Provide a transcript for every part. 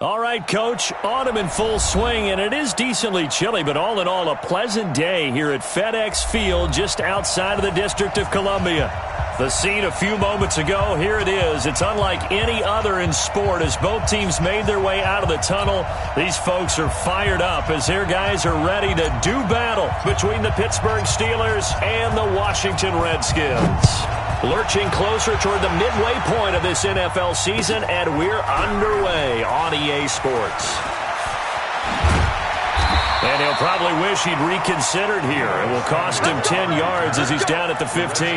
All right, Coach, autumn in full swing, and it is decently chilly, but all in all, a pleasant day here at FedEx Field just outside of the District of Columbia. The scene a few moments ago, here it is. It's unlike any other in sport as both teams made their way out of the tunnel. These folks are fired up as their guys are ready to do battle between the Pittsburgh Steelers and the Washington Redskins. Lurching closer toward the midway point of this NFL season, and we're underway on EA Sports. And he'll probably wish he'd reconsidered here. It will cost him 10 yards as he's down at the 15.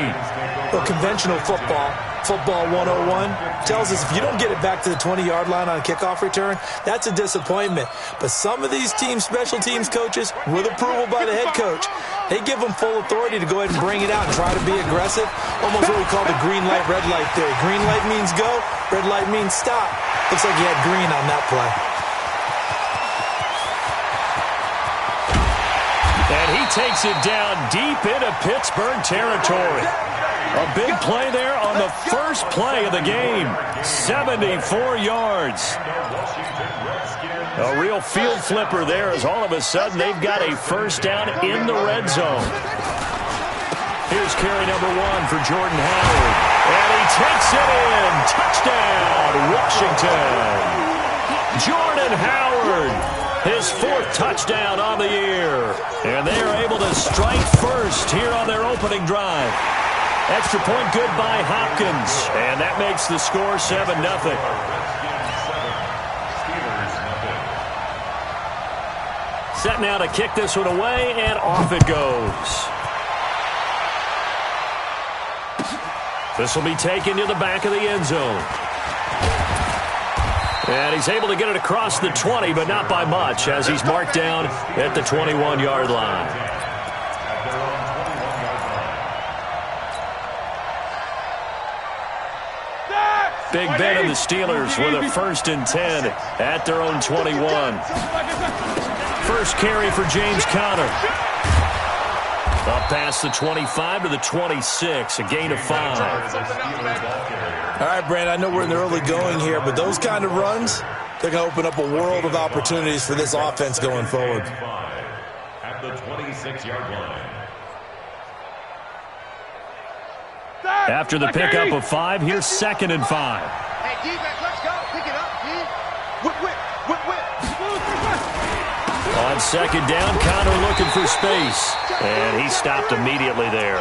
Well, conventional football 101, tells us if you don't get it back to the 20-yard line on a kickoff return, that's a disappointment. But some of these team special teams coaches, with approval by the head coach, they give them full authority to go ahead and bring it out and try to be aggressive. Almost what we call the green light, red light theory. Green light means go, red light means stop. Looks like he had green on that play. And he takes it down deep into Pittsburgh territory. A big play there on the first play of the game. 74 yards. A real field flipper there as all of a sudden they've got a first down in the red zone. Here's carry number 1 for Jordan Howard. And he takes it in. Touchdown, Washington. Jordan Howard, his 4th touchdown on the year. And they are able to strike first here on their opening drive. Extra point good by Hopkins. And that makes the score 7-0. Set now to kick this one away, and off it goes. This will be taken to the back of the end zone. And he's able to get it across the 20, but not by much, as he's marked down at the 21-yard line. Big Ben and the Steelers with a 1st and 10 at their own 21. First carry for James Conner. Up past the 25 to the 26, a gain of 5. All right, Brandon, I know we're in the early going here, but those kind of runs, they're going to open up a world of opportunities for this offense going forward. At the 26-yard line. After the pickup of 5, here's 2nd and 5. Hey, defense, let's go. Pick it up, D. Whip. On 2nd down, Conner looking for space. And he stopped immediately there.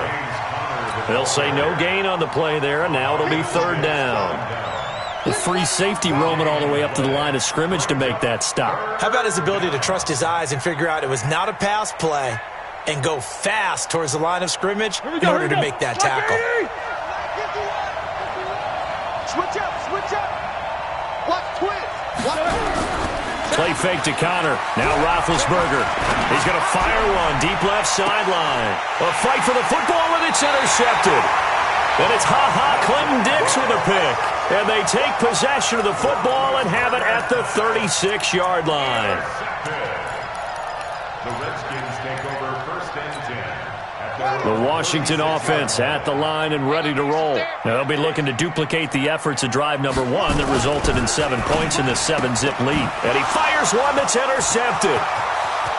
They'll say no gain on the play there, and now it'll be 3rd down. The free safety roaming all the way up to the line of scrimmage to make that stop. How about his ability to trust his eyes and figure out it was not a pass play and go fast towards the line of scrimmage in order to make that tackle? Switch up. Watch twist. Play fake to Conner. Now Roethlisberger. He's going to fire one deep left sideline. A fight for the football, and it's intercepted. And it's Clinton Dix with a pick. And they take possession of the football and have it at the 36-yard line. The Redskins take over 1st and 10. The Washington offense at the line and ready to roll. They'll be looking to duplicate the efforts of drive number 1 that resulted in 7 points in the 7-zip lead. And he fires one that's intercepted.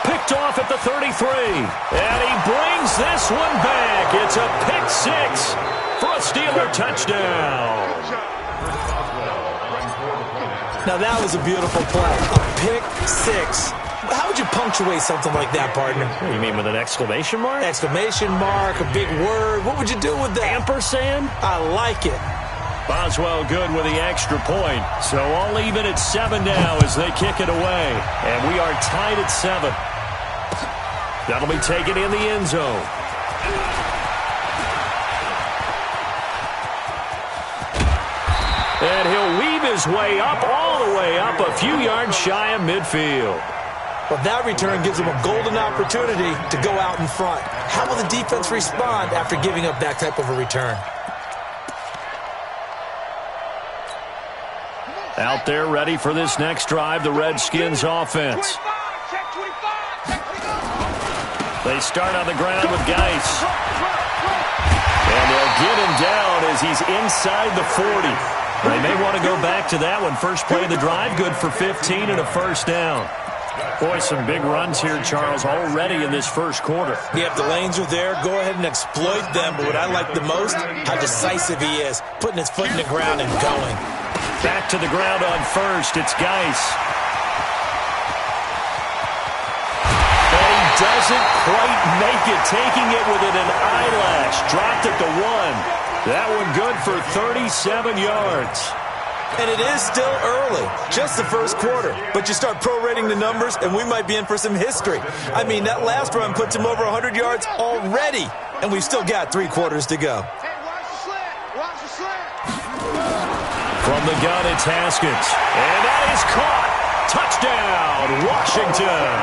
Picked off at the 33. And he brings this one back. It's a pick 6 for a Steeler touchdown. Now that was a beautiful play. A pick 6. How would you punctuate something like that, partner? What, you mean with an exclamation mark? Exclamation mark, a big word. What would you do with that? Ampersand? I like it. Boswell good with the extra point. So all even at 7 now as they kick it away. And we are tied at 7. That'll be taken in the end zone. And he'll weave his way up, all the way up, a few yards shy of midfield. Well, that return gives him a golden opportunity to go out in front. How will the defense respond after giving up that type of a return? Out there ready for this next drive, the Redskins offense. They start on the ground with Geis. And they'll get him down as he's inside the 40. They may want to go back to that one. First play of the drive, good for 15 and a first down. Boy, some big runs here, Charles, already in this first quarter. Yeah, if the lanes are there, go ahead and exploit them. But what I like the most, how decisive he is, putting his foot in the ground and going. Back to the ground on first. It's Geis. And he doesn't quite make it, taking it within an eyelash. Dropped it to 1. That one good for 37 yards. And it is still early, just the first quarter. But you start prorating the numbers, and we might be in for some history. I mean, that last run puts him over 100 yards already, and we've still got 3 quarters to go. Hey, watch the slant. Watch the slant. From the gun, it's Haskins. And that is caught. Touchdown, Washington.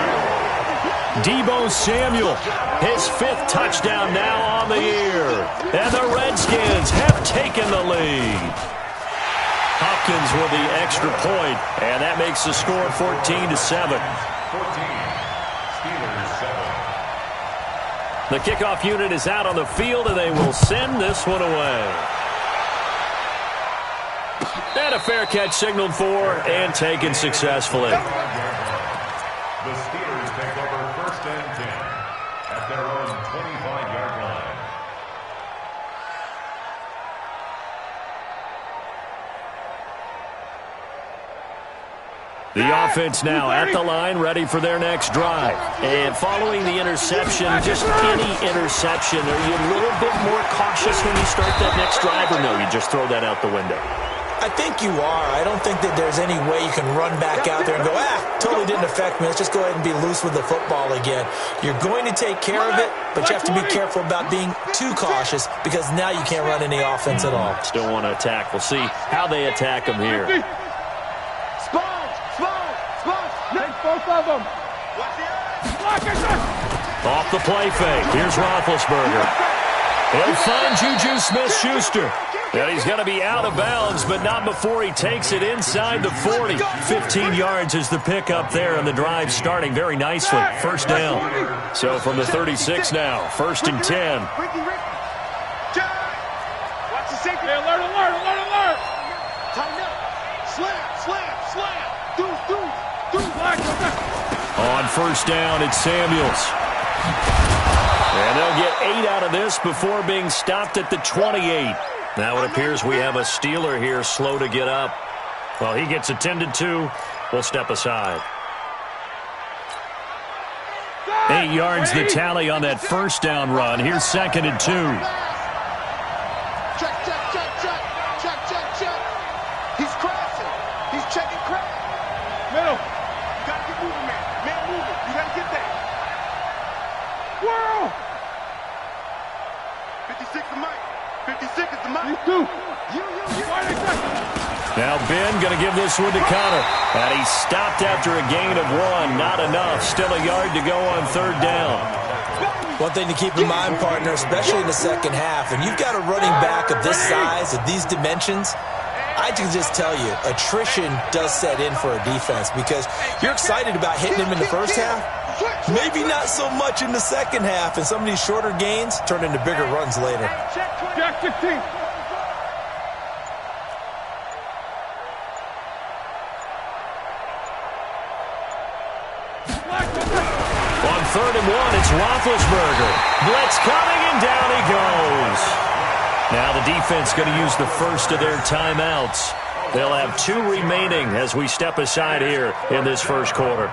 Deebo Samuel, his 5th touchdown now on the year. And the Redskins have taken the lead. Hopkins with the extra point, and that makes the score 14-7. 14. Steelers 7. The kickoff unit is out on the field, and they will send this one away. And a fair catch signaled for and taken successfully. The Steelers take over 1st and 10 at their own 25-yard line. The offense now at the line, ready for their next drive. And following the interception, just any interception, are you a little bit more cautious when you start that next drive, or no, you just throw that out the window? I think you are. I don't think that there's any way you can run back out there and go, totally didn't affect me. Let's just go ahead and be loose with the football again. You're going to take care of it, but you have to be careful about being too cautious because now you can't run any offense at all. Still want to attack. We'll see how they attack them here. Both of them. Off the play fake. Here's Roethlisberger. He'll find Juju Smith-Schuster. And he's going to be out of bounds, but not before he takes it inside the 40. 15 yards is the pickup there, and the drive starting very nicely. First down. So from the 36 now, 1st and 10. Watch the safety. Alert, alert, alert, alert. Tighten up. Slam. On first down, it's Samuels. And they'll get 8 out of this before being stopped at the 28. Now it appears we have a Steeler here slow to get up. Well, he gets attended to. We'll step aside. 8 yards the tally on that first down run. Here's 2nd and 2. Check. He's crashing. He's checking crash. Middle. You got to get moving, man. Man moving. You got to get there. Whirl. 56 is Mike. 56 is the Mike. You. Now Ben going to give this one to Connor. And he stopped after a gain of 1. Not enough. Still a yard to go on 3rd down. One thing to keep in mind, partner, especially in the second half, and you've got a running back of this size, of these dimensions, I can just tell you, attrition does set in for a defense because you're excited about hitting him in the first half. Maybe not so much in the second half, and some of these shorter gains turn into bigger runs later. Jack 15. On 3rd and 1, it's Roethlisberger. Blitz coming, and down he goes. Now the defense going to use the first of their timeouts. They'll have 2 remaining as we step aside here in this first quarter.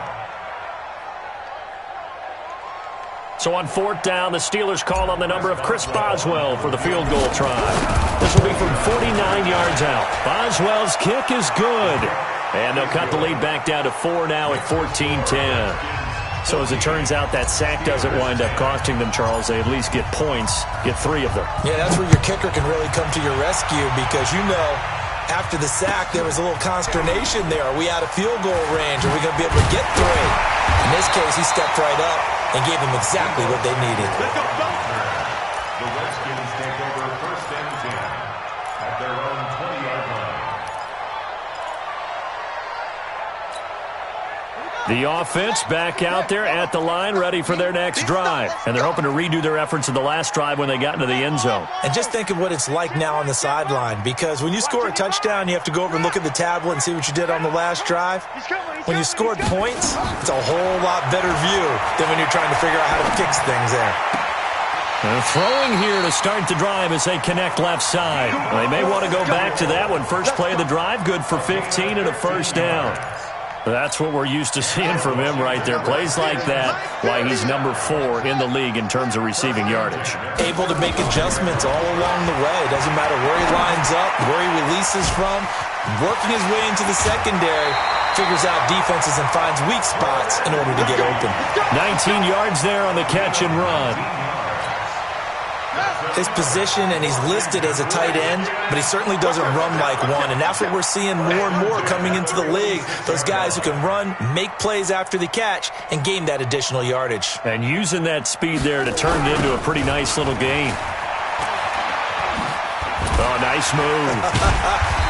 So on 4th down, the Steelers call on the number of Chris Boswell for the field goal try. This will be from 49 yards out. Boswell's kick is good. And they'll cut the lead back down to 4 now at 14-10. So as it turns out, that sack doesn't wind up costing them, Charles. They at least get points, get 3 of them. Yeah, that's where your kicker can really come to your rescue because after the sack, there was a little consternation there. Are we out of field goal range? Are we going to be able to get 3? In this case, he stepped right up and gave them exactly what they needed. The Redskins take over 1st and 10 at their own 20-yard line. The offense back out there at the line, ready for their next drive. And they're hoping to redo their efforts in the last drive when they got into the end zone. And just think of what it's like now on the sideline, because when you score a touchdown, you have to go over and look at the tablet and see what you did on the last drive. When you scored points, it's a whole lot better view than when you're trying to figure out how to fix things there. They're throwing here to start the drive as they connect left side. They may want to go back to that one. First play of the drive, good for 15 and a first down. That's what we're used to seeing from him right there. Plays like that, why he's number 4 in the league in terms of receiving yardage. Able to make adjustments all along the way. Doesn't matter where he lines up, where he releases from. Working his way into the secondary, figures out defenses and finds weak spots in order to get open. 19 yards there on the catch and run. His position, and he's listed as a tight end, but he certainly doesn't run like one, and that's what we're seeing more and more coming into the league. Those guys who can run, make plays after the catch, and gain that additional yardage. And using that speed there to turn it into a pretty nice little gain. Oh, nice move.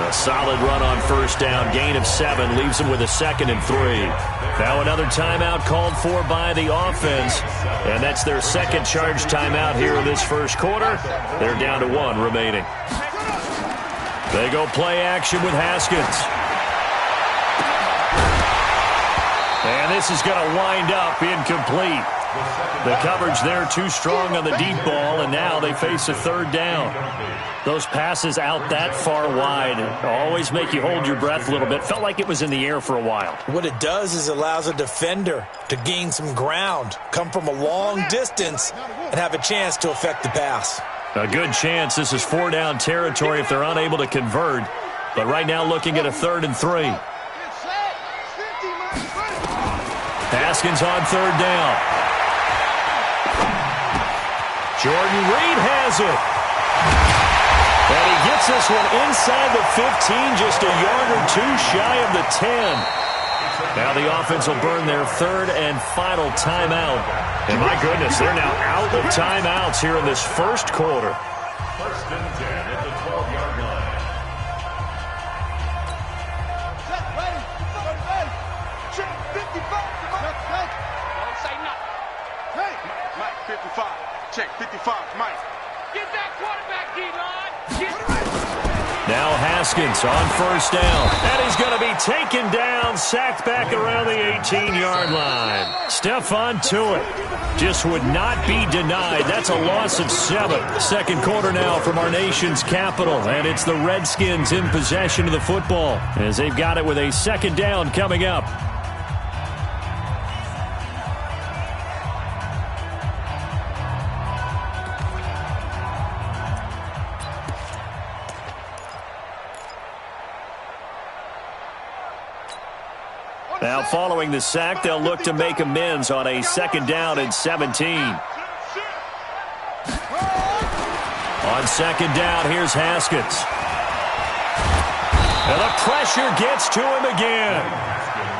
A solid run on first down. Gain of 7 leaves him with a 2nd and 3. Now another timeout called for by the offense. And that's their second charge timeout here in this first quarter. They're down to 1 remaining. They go play action with Haskins. And this is going to wind up incomplete. The coverage there too strong on the deep ball, and now they face a 3rd down. Those passes out that far wide always make you hold your breath a little bit. Felt like it was in the air for a while. What it does is allows a defender to gain some ground, come from a long distance, and have a chance to affect the pass. A good chance this is 4-down territory if they're unable to convert. But right now looking at a 3rd and 3. Haskins on 3rd down. Jordan Reed has it. And he gets this one inside the 15, just a yard or 2 shy of the 10. Now the offense will burn their 3rd and final timeout. And my goodness, they're now out of timeouts here in this first quarter. 1st and 10 at the 12-yard line. Set, ready, check 55. Don't say nothing. Hey, Mike, 55. Check 55, Mike. Get that quarterback, D-line. Now Haskins on 1st down. And he's going to be taken down, sacked back around the 18-yard line. Stephon Tuitt just would not be denied. That's a loss of 7. Second quarter now from our nation's capital. And it's the Redskins in possession of the football as they've got it with a 2nd down coming up. Now, following the sack, they'll look to make amends on a 2nd down and 17. On 2nd down, here's Haskins. And the pressure gets to him again.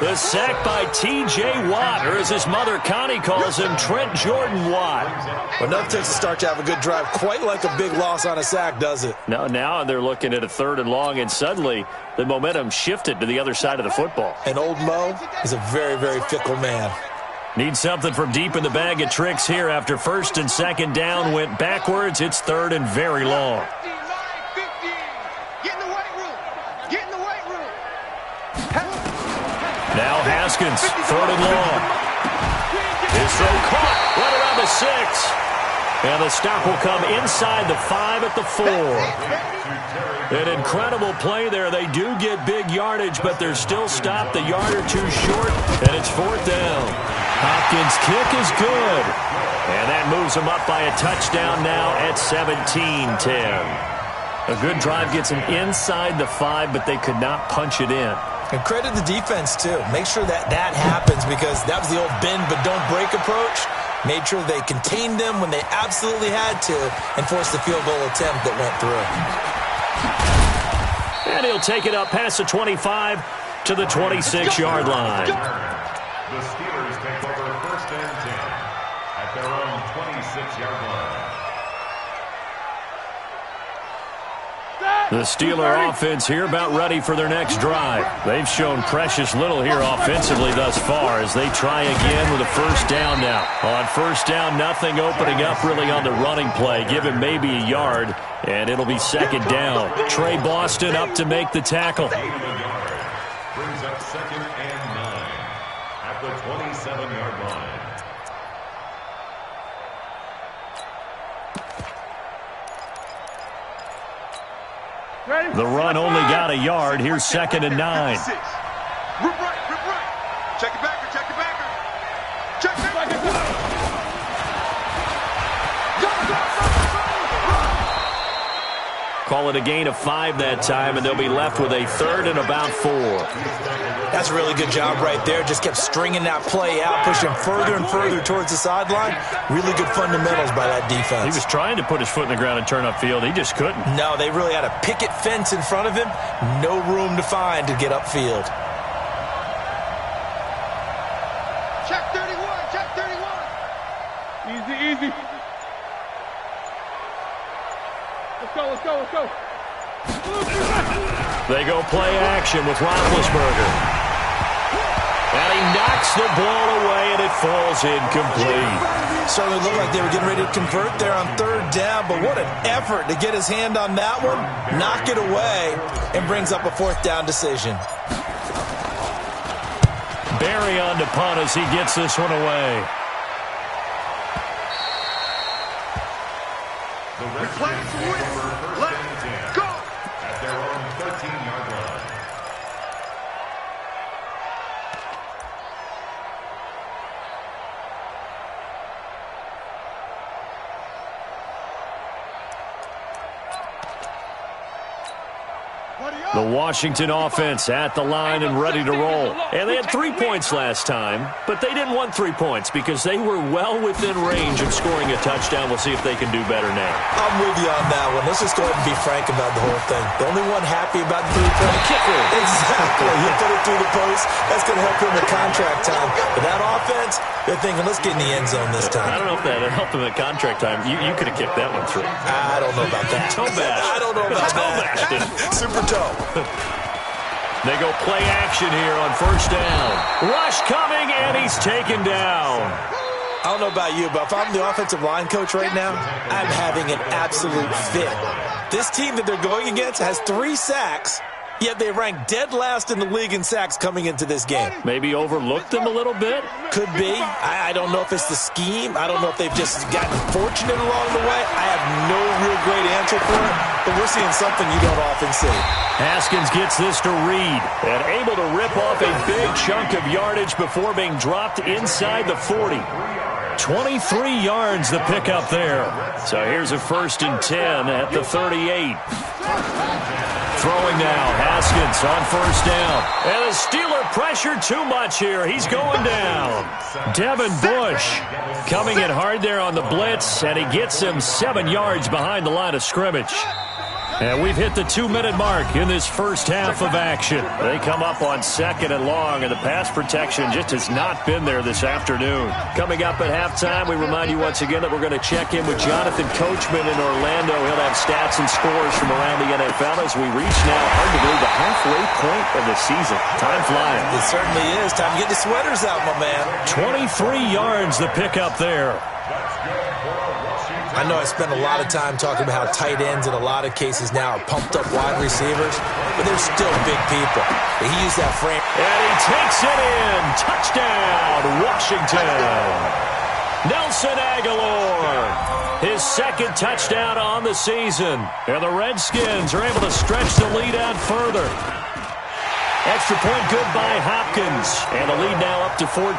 The sack by T.J. Watt, or as his mother Connie calls him, Trent Jordan Watt. Well, nothing takes a start to have a good drive quite like a big loss on a sack, does it? Now they're looking at a 3rd and long, and suddenly the momentum shifted to the other side of the football. And old Mo is a very, very fickle man. Need something from deep in the bag of tricks here after 1st and 2nd down went backwards. It's 3rd and very long. Get in the weight room. Get in the weight room. Now Haskins, 3rd and long. His throw caught right around the 6. And the stop will come inside the 5 at the 4. An incredible play there. They do get big yardage, but they're still stopped a yard or 2 short, and it's 4th down. Hopkins' kick is good. And that moves them up by a touchdown now at 17-10. A good drive gets them inside the 5, but they could not punch it in. And credit the defense, too. Make sure that happens, because that was the old bend but don't break approach. Made sure they contained them when they absolutely had to and forced the field goal attempt that went through. And he'll take it up past the 25 to the 26-yard line. The Steelers take over 1st and 10 at their own 26-yard line. The Steeler offense here about ready for their next drive. They've shown precious little here offensively thus far as they try again with a first down now. On first down, nothing opening up really on the running play. Give him maybe a yard, and it'll be second down. Trey Boston up to make the tackle. Brings up 2nd and 9 at the 27-yard line. The run only got a yard. Here's 2nd and 9. Rip right. Check it backer, check it backer. Check it backer. Call it a gain of 5 that time, and they'll be left with a 3rd and about 4. That's a really good job right there. Just kept stringing that play out, pushing further and further towards the sideline. Really good fundamentals by that defense. He was trying to put his foot in the ground and turn upfield. He just couldn't. No, they really had a picket fence in front of him. No room to find to get upfield. Check 31, check 31. Easy. Let's go. They go play action with Roethlisberger. And he knocks the ball away, and it falls incomplete. Certainly looked like they were getting ready to convert there on 3rd down, but what an effort to get his hand on that one, knock it away, and brings up a 4th down decision. Barry on to punt as he gets this one away. The Redskins take over 1st and 10 Go. at their own 13-yard line. The Washington offense at the line and ready to roll. And they had 3 points last time, but they didn't want 3 points because they were well within range of scoring a touchdown. We'll see if they can do better now. I'm with you on that one. Let's just go ahead and be frank about the whole thing. The only one happy about the 3-point kicker. Exactly. He'll put it through the post. That's going to help him in contract time. But that offense, they're thinking, let's get in the end zone this time. I don't know if that helped him at contract time. You could have kicked that one through. I don't know about that. Toe bash. I don't know about Toe that. bashed it. Super toe. They go play action here on first down. Rush coming, and he's taken down. I don't know about you, but if I'm the offensive line coach right now, I'm having an absolute fit. This team that they're going against has 3 sacks, yet they rank dead last in the league in sacks coming into this game. Maybe overlooked them a little bit. Could be. I don't know if it's the scheme. I don't know if they've just gotten fortunate along the way. I have no real great answer for it, but we're seeing something you don't often see. Haskins gets this to Reed and able to rip off a big chunk of yardage before being dropped inside the 40. 23 yards the pickup there. So here's a 1st and 10 at the 38. Throwing now, Haskins on first down. And the Steeler pressure too much here. He's going down. Devin Bush coming in hard there on the blitz, and he gets him 7 yards behind the line of scrimmage. And we've hit the 2-minute mark in this first half of action. They come up on 2nd and long, and the pass protection just has not been there this afternoon. Coming up at halftime, we remind you once again that we're going to check in with Jonathan Coachman in Orlando. He'll have stats and scores from around the NFL as we reach now, hard to believe, the halfway point of the season. Time flying. It certainly is. Time to get the sweaters out, my man. 23 yards the pickup there. I know I spent a lot of time talking about how tight ends in a lot of cases now are pumped up wide receivers, but they're still big people. But he used that frame. And he takes it in. Touchdown, Washington. Nelson Agholor, his 2nd touchdown on the season. And the Redskins are able to stretch the lead out further. Extra point good by Hopkins. And the lead now up to 14.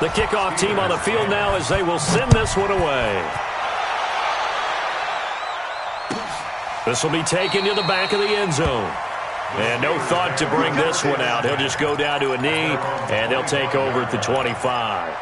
The kickoff team on the field now as they will send this one away. This will be taken to the back of the end zone. And no thought to bring this one out. He'll just go down to a knee, and they'll take over at the 25.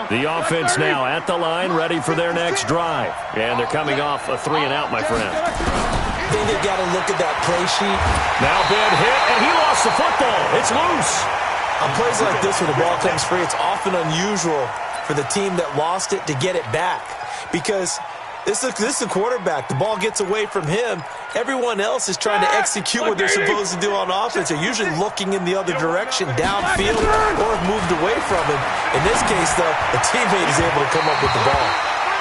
The offense now at the line, ready for their next drive. And they're coming off a 3-and-out, my friend. I think they've got to look at that play sheet. Now bad hit, and he lost the football. It's loose. On plays like this, when the ball comes free, it's often unusual for the team that lost it to get it back. because this is a quarterback. The ball gets away from him. Everyone else is trying to execute what they're supposed to do on offense. They're usually looking in the other direction, downfield, or have moved away from him. In this case, though, a teammate is able to come up with the ball.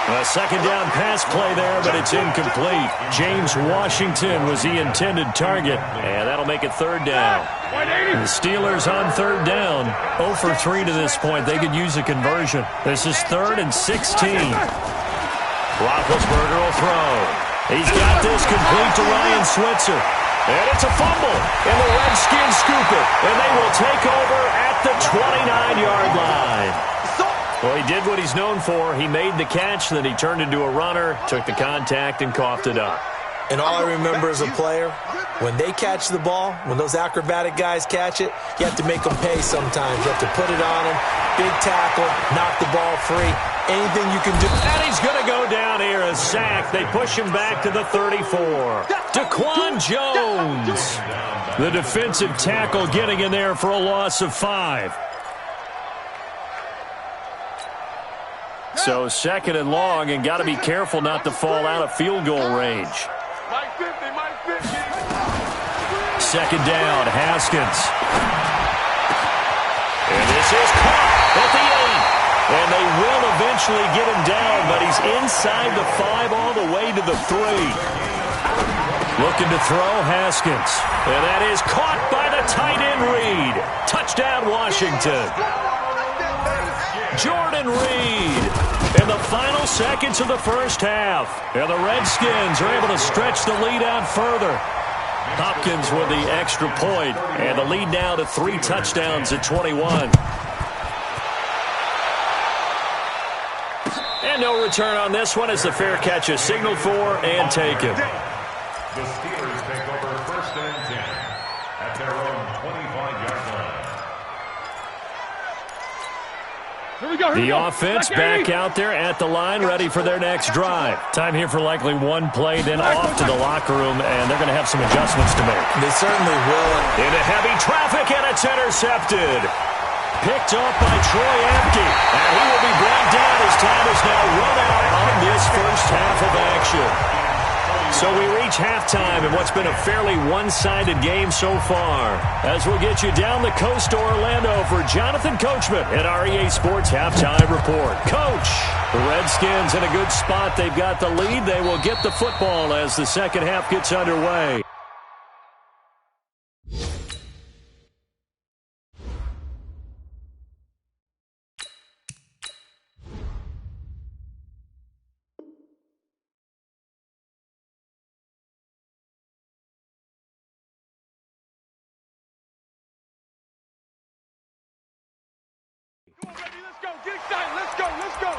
A second down pass play there, but it's incomplete. James Washington was the intended target, and that'll make it third down. The Steelers on third down, 0 for 3 to this point. They could use a conversion. This is 3rd and 16. Roethlisberger will throw. He's got this complete to Ryan Switzer. And it's a fumble, and the Redskins scoop it, and they will take over at the 29-yard line. Well, he did what he's known for. He made the catch, then he turned into a runner, took the contact, and coughed it up. And all I remember as a player, when they catch the ball, when those acrobatic guys catch it, you have to make them pay sometimes. You have to put it on them, big tackle, knock the ball free, anything you can do. And he's going to go down here, a sack. They push him back to the 34. Daquan Jones, the defensive tackle, getting in there for a loss of 5. So 2nd and long, and got to be careful not to fall out of field goal range. 2nd down, Haskins. And this is caught at the 8. And they will eventually get him down, but he's inside the 5 all the way to the 3. Looking to throw, Haskins. And that is caught by the tight end, Reed. Touchdown, Washington. Jordan Reed in the final seconds of the first half. And the Redskins are able to stretch the lead out further. Hopkins with the extra point, and the lead now to 3 touchdowns at 21. And no return on this one as the fair catch is signaled for and taken. The Steelers take over 1st and 10 at their own 25-yard line. The offense back out there at the line, ready for their next drive. Time here for likely one play, then off to the locker room, and they're going to have some adjustments to make. They certainly will. Into heavy traffic, and it's intercepted. Picked up by Troy Apke, and he will be brought down as time is now run out on this first half of action. So we reach halftime in what's been a fairly one-sided game so far. As we'll get you down the coast to Orlando for Jonathan Coachman at our EA Sports Halftime Report. Coach, the Redskins in a good spot. They've got the lead. They will get the football as the second half gets underway. Let's go. Get excited. Let's go. Let's go.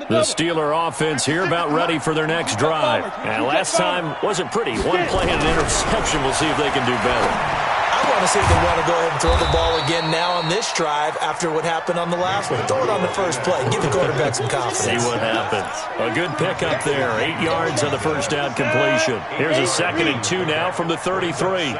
The Steeler offense here about ready for their next drive. And last time wasn't pretty. One play and an interception. We'll see if they can do better. I want to see if they want to go ahead and throw the ball again now on this drive after what happened on the last one. Throw it on the first play. Give the quarterback some confidence. See what happens. A good pickup there. 8 yards on the first down completion. Here's a 2nd and 2 now from the 33.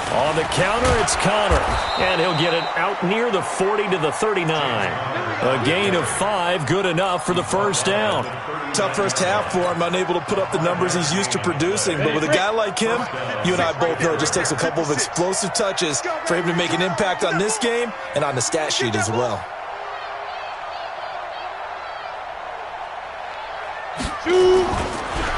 On the counter, it's Connor. And he'll get it out near the 40 to the 39. A gain of 5, good enough for the first down. Tough first half for him, unable to put up the numbers he's used to producing. But with a guy like him, you and I both know it just takes a couple of explosive touches for him to make an impact on this game and on the stat sheet as well.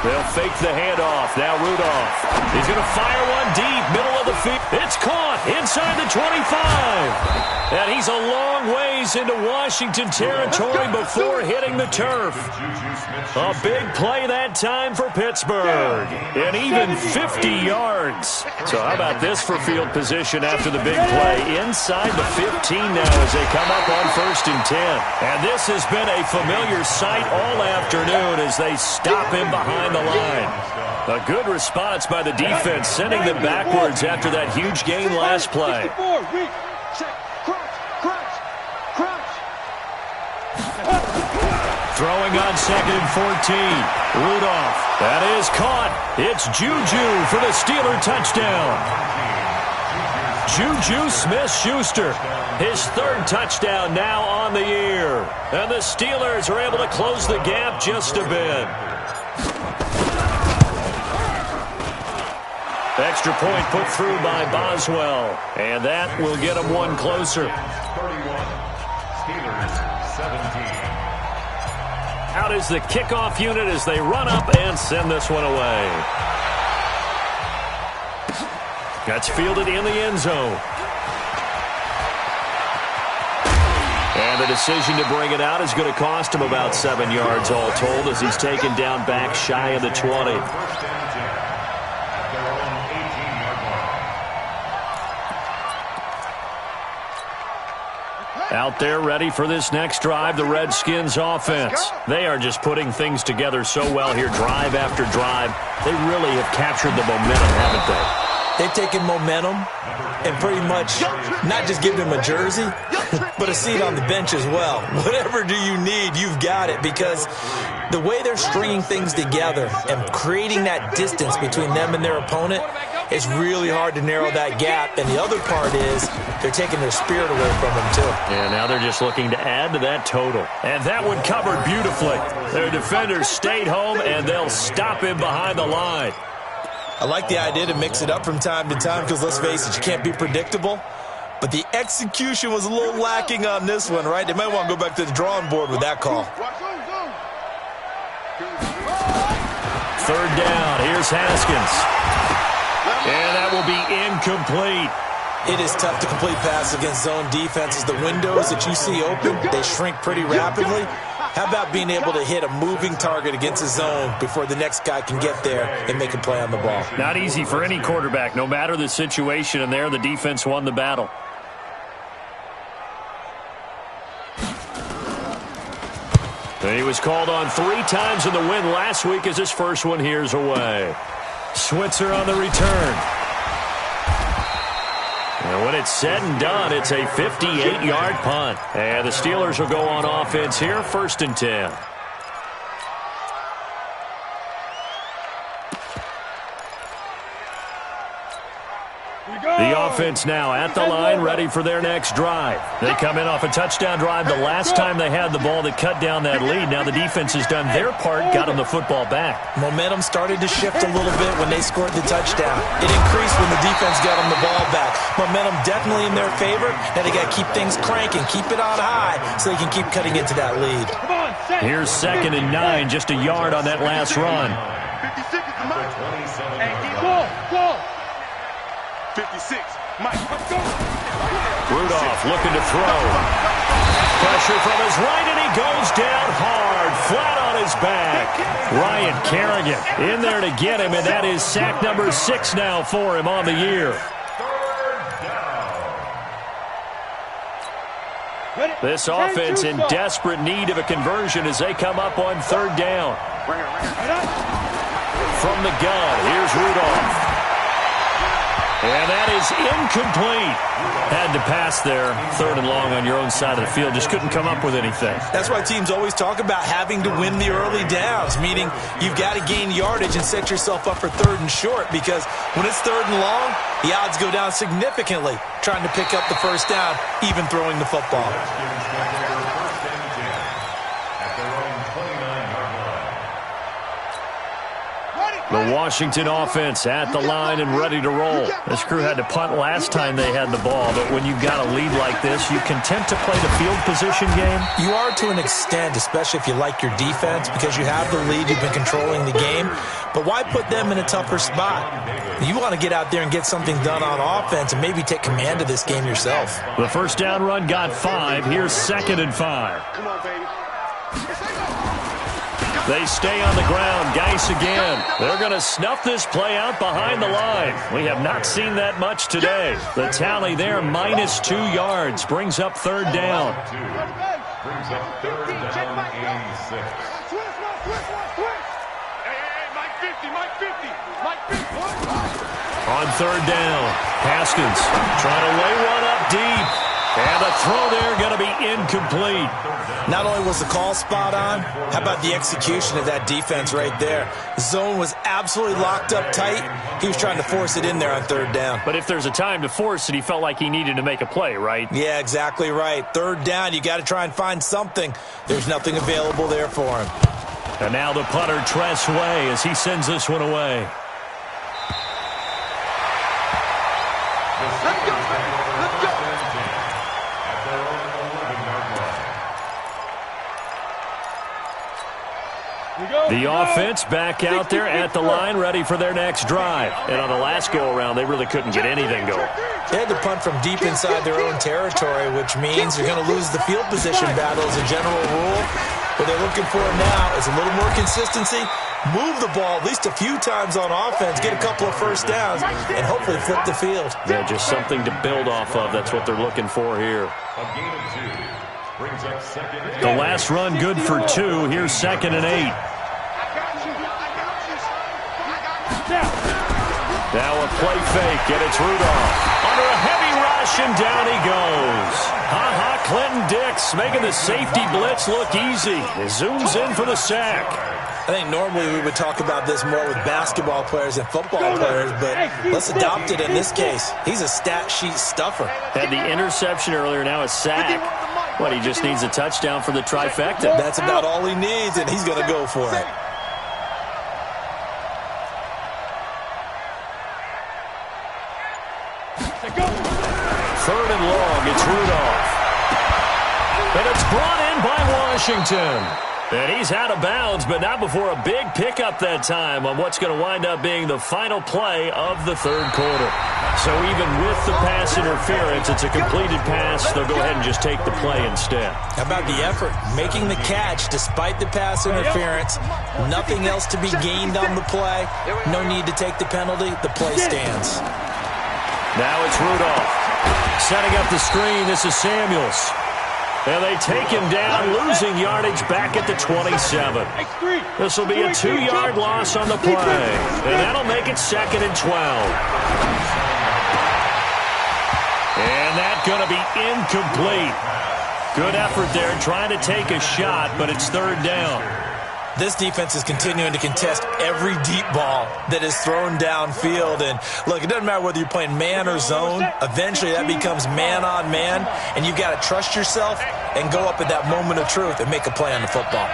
They'll fake the handoff. Now Rudolph. He's going to fire one deep, middle of the field. It's caught inside the 25. And he's a long ways into Washington territory before hitting the turf. A big play that time for Pittsburgh. And even 50 yards. So how about this for field position after the big play? Inside the 15 now as they come up on 1st and 10. And this has been a familiar sight all afternoon as they stop him behind the line. A good response by the defense, sending them backwards after that huge gain last play. Throwing on 2nd and 14. Rudolph. That is caught. It's Juju for the Steeler touchdown. Juju Smith-Schuster, his third touchdown now on the year. And the Steelers are able to close the gap just a bit. Extra point put through by Boswell. And that will get them one closer. 31. Steelers 17. Out is the kickoff unit as they run up and send this one away. That's fielded in the end zone. And the decision to bring it out is going to cost him about 7 yards all told as he's taken down back shy of the 20. First and 10 at their own 18-yard line. Out there ready for this next drive, the Redskins offense. They are just putting things together so well here, drive after drive. They really have captured the momentum, haven't they? They've taken momentum and pretty much not just given them a jersey, but a seat on the bench as well. Whatever do you need, you've got it, because the way they're stringing things together and creating that distance between them and their opponent is really hard to narrow that gap. And the other part is they're taking their spirit away from them, too. And now they're just looking to add to that total. And that one covered beautifully. Their defenders stayed home, and they'll stop him behind the line. I like the idea to mix it up from time to time because, let's face it, you can't be predictable. But the execution was a little lacking on this one, right? They might want to go back to the drawing board with that call. Third down. Here's Haskins. And that will be incomplete. It is tough to complete passes against zone defenses. The windows that you see open, they shrink pretty rapidly. How about being able to hit a moving target against a zone before the next guy can get there and make a play on the ball? Not easy for any quarterback, no matter the situation, and there the defense won the battle. And he was called on 3 times in the win last week as his first one here's away. Switzer on the return. And when it's said and done, it's a 58-yard punt. And the Steelers will go on offense here, 1st and 10. The offense now at the line, ready for their next drive. They come in off a touchdown drive the last time they had the ball that cut down that lead. Now the defense has done their part, got them the football back. Momentum started to shift a little bit when they scored the touchdown. It increased when the defense got them the ball back. Momentum definitely in their favor. Now they got to keep things cranking, keep it on high so they can keep cutting into that lead. Here's 2nd and 9, just a yard on that last run. 56 is the mark. Hey, go. 56. Mike, let's go. Rudolph looking to throw. Pressure from his right, and he goes down hard, flat on his back. Ryan Kerrigan in there to get him, and that is sack number 6 now for him on the year. This offense in desperate need of a conversion as they come up on 3rd down. From the gun, here's Rudolph. And that is incomplete. Had to pass there, 3rd and long on your own side of the field. Just couldn't come up with anything. That's why teams always talk about having to win the early downs, meaning you've got to gain yardage and set yourself up for 3rd and short, because when it's 3rd and long, the odds go down significantly trying to pick up the 1st down, even throwing the football. The Washington offense at the line and ready to roll. This crew had to punt last time they had the ball, but when you've got a lead like this, you content to play the field position game? You are to an extent, especially if you like your defense, because you have the lead, you've been controlling the game. But why put them in a tougher spot? You want to get out there and get something done on offense and maybe take command of this game yourself. The 1st down run got 5. Here's 2nd and 5. Come on, baby. They stay on the ground. Geis again. They're going to snuff this play out behind the line. We have not seen that much today. The tally there, -2 yards. Brings up 3rd down. Brings up 3rd down and 6. Hey, Mike 50. On 3rd down, Haskins trying to lay one up deep. And the throw there going to be incomplete. Not only was the call spot on, how about the execution of that defense right there? The zone was absolutely locked up tight. He was trying to force it in there on third down. But if there's a time to force it, he felt like he needed to make a play, right? Yeah, exactly right. Third down, you got to try and find something. There's nothing available there for him. And now the punter, Tress Way, as he sends this one away. Let's go, man. Let's go. The offense back out there at the line, ready for their next drive. And on the last go-around, they really couldn't get anything going. They had to punt from deep inside their own territory, which means you're going to lose the field position battle as a general rule. What they're looking for now is a little more consistency, move the ball at least a few times on offense, get a couple of first downs, and hopefully flip the field. Yeah, just something to build off of. That's what they're looking for here. A gain of 2 brings up second and 8. The last run good for 2. Here's 2nd and 8. Now a play fake, and it's Rudolph. Under a heavy rush, and down he goes. Clinton Dix making the safety blitz look easy. He zooms in for the sack. I think normally we would talk about this more with basketball players and football players, but let's adopt it in this case. He's a stat sheet stuffer. Had the interception earlier, now a sack. What, he just needs a touchdown for the trifecta. That's about all he needs, and he's going to go for it. Third and long, it's Rudolph. And it's brought in by Washington. And he's out of bounds, but not before a big pickup that time on what's going to wind up being the final play of the third quarter. So even with the pass interference, it's a completed pass. They'll go ahead and just take the play instead. How about the effort? Making the catch despite the pass interference. Nothing else to be gained on the play. No need to take the penalty. The play stands. Now it's Rudolph. Setting up the screen, this is Samuels. And they take him down, losing yardage back at the 27. This will be a 2-yard loss on the play. And that'll make it 2nd and 12. And that's going to be incomplete. Good effort there, trying to take a shot, but it's third down. This defense is continuing to contest every deep ball that is thrown downfield. And look, it doesn't matter whether you're playing man or zone. Eventually that becomes man on man, and you've got to trust yourself and go up at that moment of truth and make a play on the football.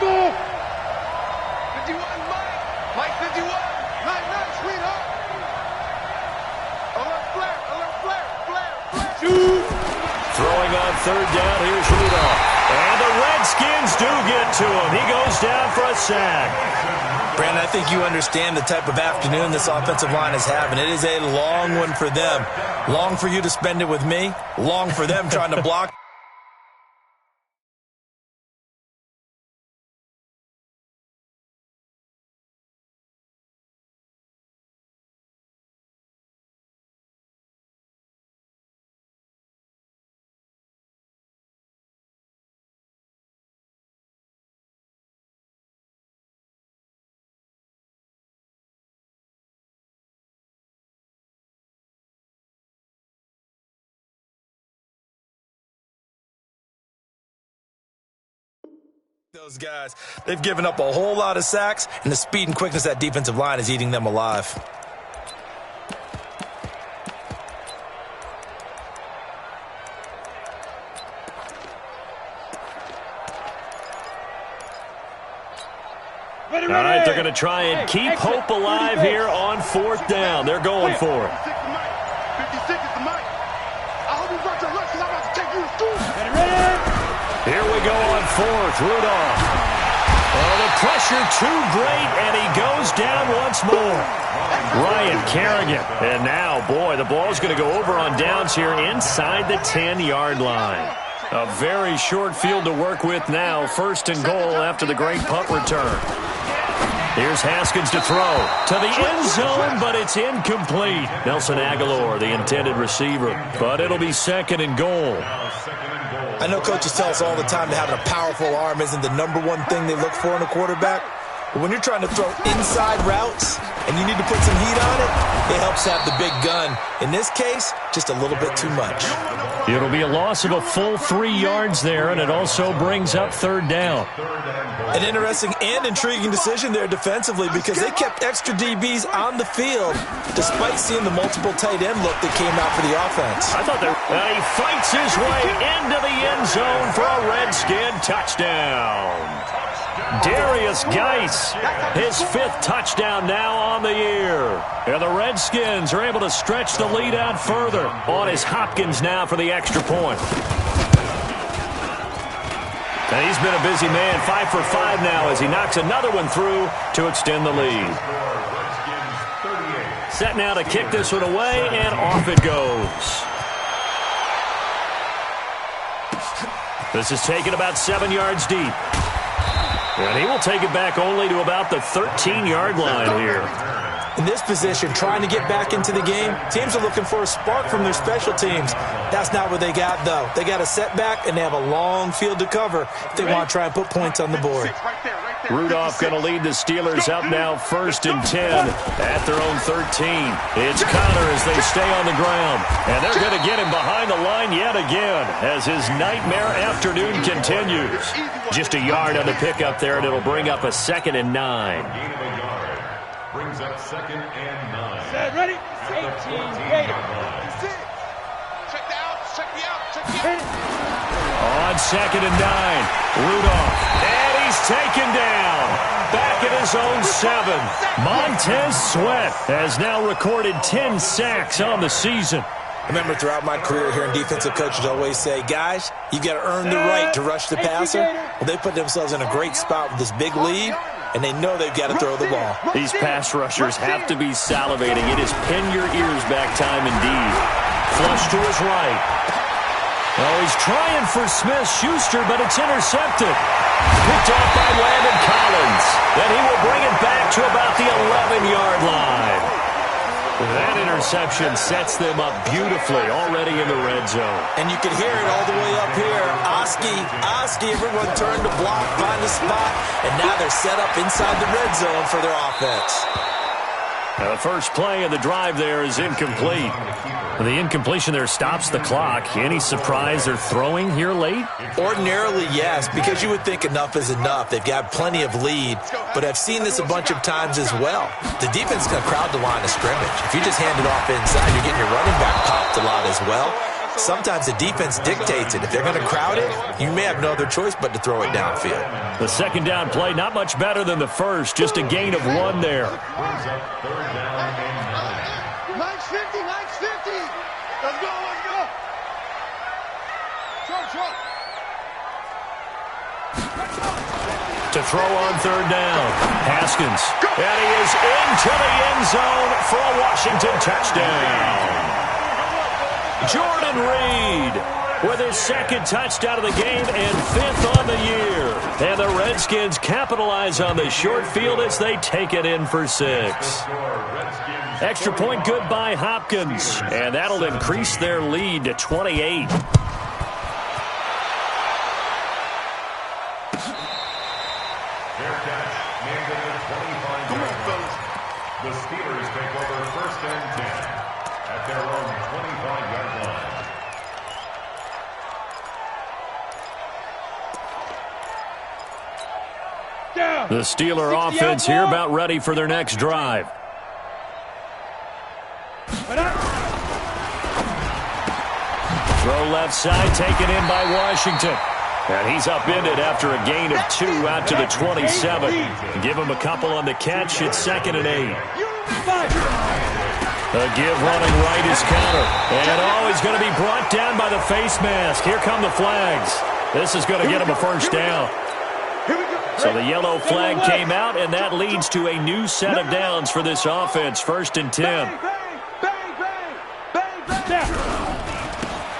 51, Mike 51, nice, sweetheart. Alert flare. Shoot. Throwing on third down, here's Rudolph. And the Redskins do get to him. He goes down for a sack. Brandon, I think you understand the type of afternoon this offensive line is having. It is a long one for them. Long for you to spend it with me. Long for them trying to block. Those guys, they've given up a whole lot of sacks, and the speed and quickness of that defensive line is eating them alive. All right, they're going to try and keep hope alive here on fourth down. They're going for it. 56 is the mic. I hope you brought your lunch because I'm about to take you to school. Here we go on fourth. Rudolph. Oh, the pressure too great, and he goes down once more. Ryan Kerrigan. And now, boy, the ball's going to go over on downs here inside the 10-yard line. A very short field to work with now. First and goal after the great punt return. Here's Haskins to throw to the end zone, but it's incomplete. Nelson Aguilar, the intended receiver, but it'll be second and goal. I know coaches tell us all the time that having a powerful arm isn't the number one thing they look for in a quarterback. But when you're trying to throw inside routes and you need to put some heat on it, it helps have the big gun. In this case, just a little bit too much. It'll be a loss of a full 3 yards there, and it also brings up third down. An interesting and intriguing decision there defensively because they kept extra DBs on the field despite seeing the multiple tight end look that came out for the offense. I thought he fights his way into the end zone for a Redskin touchdown. Darius Geis, his 5th touchdown now on the year. And the Redskins are able to stretch the lead out further. On is Hopkins now for the extra point. And he's been a busy man, 5 for 5 now as he knocks another one through to extend the lead. Set now to kick this one away, and off it goes. This is taken about 7 yards deep. And he will take it back only to about the 13-yard line here. In this position, trying to get back into the game, teams are looking for a spark from their special teams. That's not what they got, though. They got a setback, and they have a long field to cover if they want to try and put points on the board. Rudolph going to lead the Steelers up now 1st and 10 at their own 13. It's Connor as they stay on the ground. And they're going to get him behind the line yet again as his nightmare afternoon continues. Just a yard on the pickup there, and it'll bring up a 2nd and 9. Brings up 2nd and 9. Set, ready? 18, ready. Check the out, check the out, check the out. On 2nd and 9, Rudolph. And he's taken down. Back at his own 7. Montez Sweat has now recorded 10 sacks on the season. I remember throughout my career hearing defensive coaches always say, guys, you got to earn the right to rush the passer. Well, they put themselves in a great spot with this big lead, and they know they've got to throw the ball. These pass rushers have to be salivating. It is pin your ears back time indeed. Flush to his right. Oh, he's trying for Smith-Schuster, but it's intercepted. Picked off by Landon Collins. Then he will bring it back to about the 11-yard line. That interception sets them up beautifully already in the red zone. And you can hear it all the way up here. Oski, everyone turned to block, find a spot, and now they're set up inside the red zone for their offense. Now the first play of the drive there is incomplete. The incompletion there stops the clock. Any surprise they're throwing here late? Ordinarily, yes, because you would think enough is enough. They've got plenty of lead, but I've seen this a bunch of times as well. The defense is going to crowd the line of scrimmage. If you just hand it off inside, you're getting your running back popped a lot as well. Sometimes the defense dictates it. If they're going to crowd it, you may have no other choice but to throw it downfield. The 2nd down play, not much better than the first, just a gain of 1 there. Brings up 3rd down and 9. Nice 50, nice 50. Let's go, let's go. Show. To throw on 3rd down, Haskins. And he is into the end zone for a Washington touchdown. Jordan Reed with his 2nd touchdown of the game and 5th on the year. And the Redskins capitalize on the short field as they take it in for 6. Extra point good by Hopkins. And that'll increase their lead to 28. The Steelers take over 1st and 10 at their own 25-yard line. The Steeler offense here about ready for their next drive. Throw left side taken in by Washington. And he's upended after a gain of 2 out to the 27. Give him a couple on the catch. It's 2nd and 8. A give running right is Connor. And he's going to be brought down by the face mask. Here come the flags. This is going to get him a 1st down. So the yellow flag came out, and that leads to a new set of downs for this offense. 1st and 10.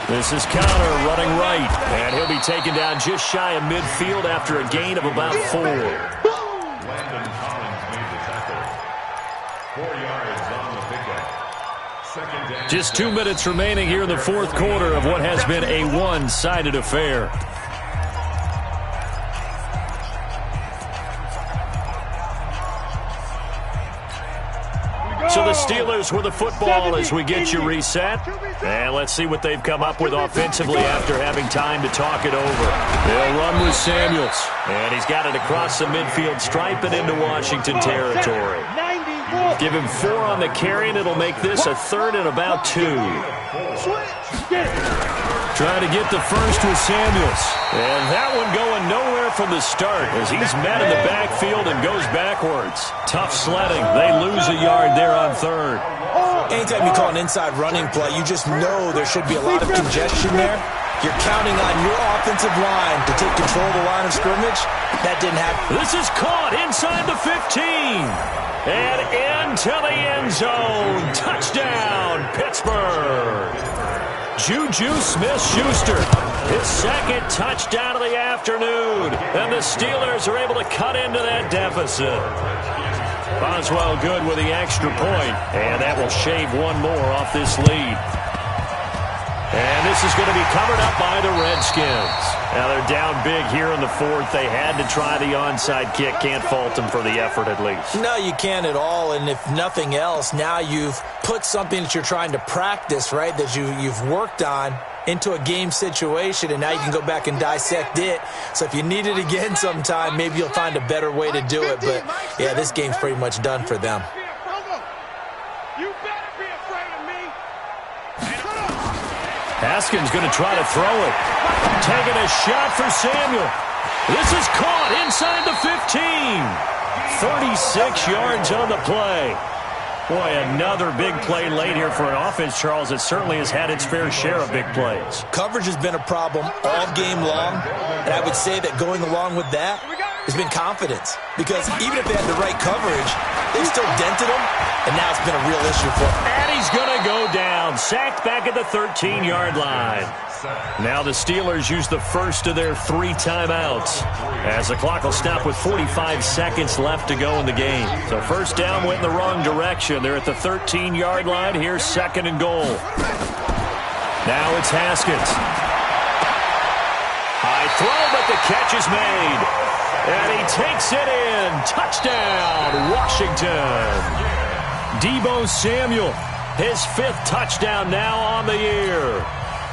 This is Connor running right, and he'll be taken down just shy of midfield after a gain of about 4. Landon Collins made the tackle. 4 yards on the pickup. 2nd down. Just 2 minutes remaining here in the 4th quarter of what has been a one-sided affair. So the Steelers with the football as we get you reset. And let's see what they've come up with offensively after having time to talk it over. They'll run with Samuels. And he's got it across the midfield stripe and into Washington territory. Give him 4 on the carry, and it'll make this a 3rd and about 2. Trying to get the first with Samuels. And that one going nowhere from the start as he's met in the backfield and goes backwards. Tough sledding. They lose a yard there on 3rd. Anytime you call an inside running play, you just know there should be a lot of congestion there. You're counting on your offensive line to take control of the line of scrimmage. That didn't happen. This is caught inside the 15. And into the end zone. Touchdown, Pittsburgh. Juju Smith-Schuster, his 2nd touchdown of the afternoon. And the Steelers are able to cut into that deficit. Boswell good with the extra point. And that will shave 1 more off this lead. And this is going to be covered up by the Redskins. Now they're down big here in the 4th. They had to try the onside kick. Can't fault them for the effort at least. No, you can't at all. And if nothing else, now you've put something that you're trying to practice, right, that you've worked on into a game situation, and now you can go back and dissect it. So if you need it again sometime, maybe you'll find a better way to do it. But, yeah, this game's pretty much done for them. Haskins going to try to throw it. Taking a shot for Samuel. This is caught inside the 15. 36 yards on the play. Boy, another big play late here for an offense, Charles, that certainly has had its fair share of big plays. Coverage has been a problem all game long, and I would say that going along with that has been confidence. Because even if they had the right coverage, they still dented them, and now it's been a real issue for them. And he's going to go down, sacked back at the 13-yard line. Now the Steelers use the first of their 3 timeouts as the clock will stop with 45 seconds left to go in the game. So first down went in the wrong direction. They're at the 13-yard line. Here's 2nd and goal. Now it's Haskins. High throw, but the catch is made. And he takes it in. Touchdown, Washington. Deebo Samuel, his 5th touchdown now on the year.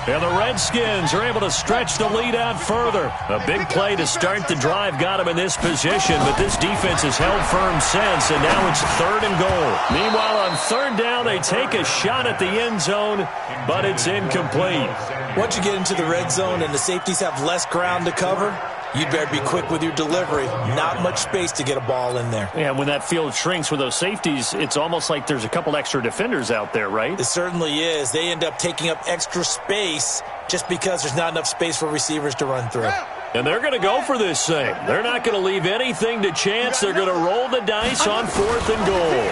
And the Redskins are able to stretch the lead out further. A big play to start the drive got him in this position, but this defense has held firm since, and now it's 3rd and goal. Meanwhile, on 3rd down, they take a shot at the end zone, but it's incomplete. Once you get into the red zone and the safeties have less ground to cover, you'd better be quick with your delivery. Not much space to get a ball in there. Yeah, when that field shrinks with those safeties, it's almost like there's a couple extra defenders out there, right? It certainly is. They end up taking up extra space just because there's not enough space for receivers to run through. And they're going to go for this thing. They're not going to leave anything to chance. They're going to roll the dice on 4th and goal.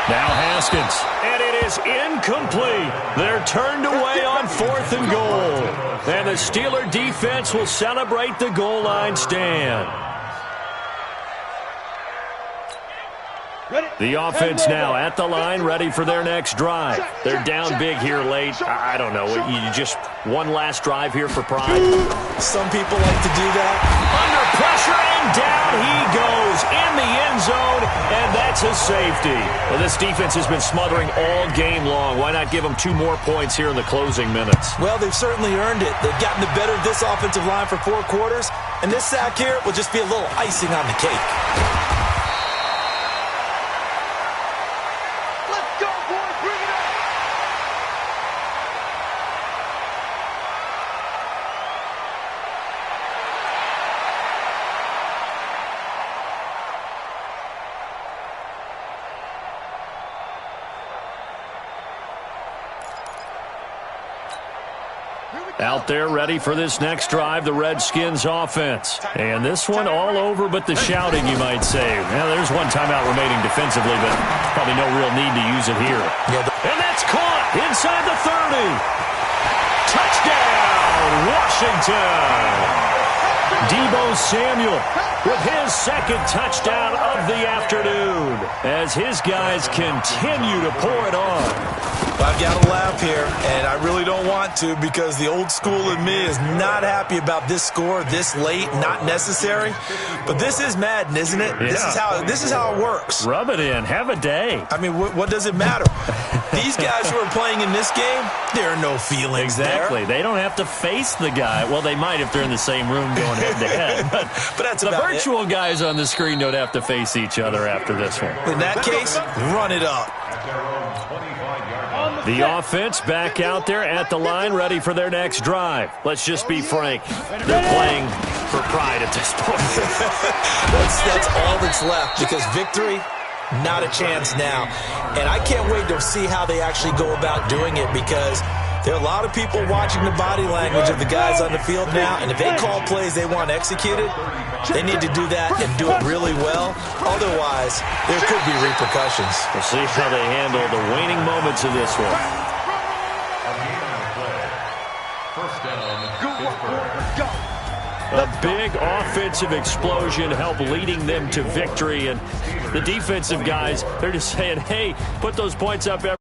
Now Haskins, and it is incomplete. They're turned away on 4th and goal. And the Steeler defense will celebrate the goal line stand. The offense now at the line, ready for their next drive. They're down big here late. I don't know. You just one last drive here for pride? Some people like to do that. Under pressure, and down he goes in the end zone, and that's a safety. Well, this defense has been smothering all game long. Why not give them 2 more points here in the closing minutes? Well, they've certainly earned it. They've gotten the better of this offensive line for 4 quarters, and this sack here will just be a little icing on the cake. Out there ready for this next drive, the Redskins offense. And this one all over but the shouting, you might say. Now, there's one timeout remaining defensively, but probably no real need to use it here. And that's caught inside the 30. Touchdown, Washington. Deebo Samuel with his second touchdown of the afternoon as his guys continue to pour it on. I've got to laugh here, and I really don't want to because the old school in me is not happy about this score this late, not necessary. But this is Madden, isn't it? Yeah. This is how it works. Rub it in. Have a day. I mean, what does it matter? These guys who are playing in this game, there are no feelings Exactly. there. They don't have to face the guy. Well, they might if they're in the same room going head-to-head. But that's the about virtual guys on the screen don't have to face each other after this one. In that case, run it up. The offense back out there at the line, ready for their next drive. Let's just be frank. They're playing for pride at this point. That's all that's left because victory, not a chance now. And I can't wait to see how they actually go about doing it because there are a lot of people watching the body language of the guys on the field now, and if they call plays they want executed, they need to do that and do it really well. Otherwise, there could be repercussions. We'll see how they handle the waning moments of this one. First down, Pittsburgh. A big offensive explosion helped leading them to victory, and the defensive guys, they're just saying, hey, put those points up every